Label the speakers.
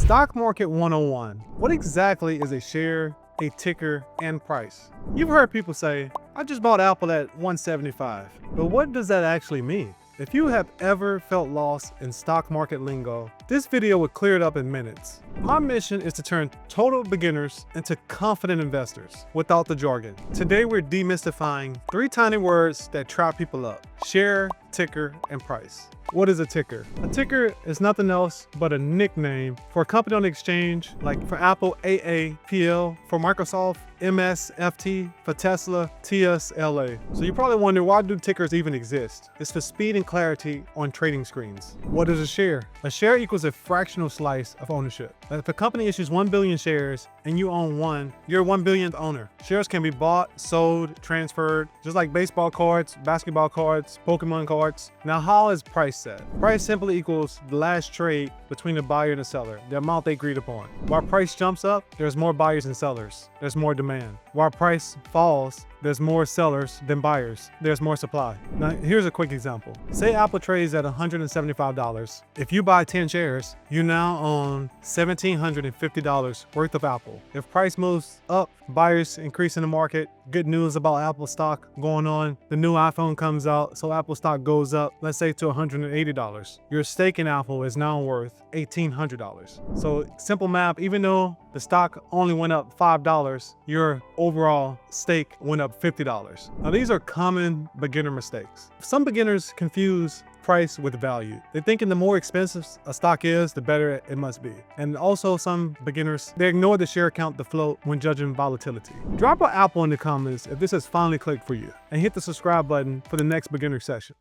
Speaker 1: Stock Market 101. What exactly is a share, a ticker, and price? You've heard people say, I just bought Apple at 175. But what does that actually mean? If you have ever felt lost in stock market lingo, this video would clear it up in minutes. My mission is to turn total beginners into confident investors without the jargon. Today we're demystifying 3 tiny words that trap people up: share, ticker, and price. What is a ticker? A ticker is nothing else but a nickname for a company on the exchange, like for Apple, AAPL, for Microsoft, MSFT, for Tesla, TSLA. So you're probably wondering, why do tickers even exist? It's for speed and clarity on trading screens. What is a share? A share equals a fractional slice of ownership. If a company issues 1 billion shares and you own one, you're a 1 billionth owner. Shares can be bought, sold, transferred, just like baseball cards, basketball cards, Pokemon cards. Now, how is price set? Price simply equals the last trade between the buyer and the seller, the amount they agreed upon. While price jumps up, there's more buyers than sellers. There's more demand. While price falls, there's more sellers than buyers. There's more supply. Now, here's a quick example. Say Apple trades at $175. If you buy 10 shares, you now own $1,750 worth of Apple. If price moves up, buyers increase in the market, good news about Apple stock going on, the new iPhone comes out, so Apple stock goes up, let's say to $180. Your stake in Apple is now worth $1,800. So simple math, even though the stock only went up $5, your overall stake went up $50. Now, these are common beginner mistakes. Some beginners confuse price with value. They're thinking the more expensive a stock is, the better it must be. And also some beginners, they ignore the share count to float when judging volatility. Drop an Apple in the comments if this has finally clicked for you, and hit the subscribe button for the next beginner session.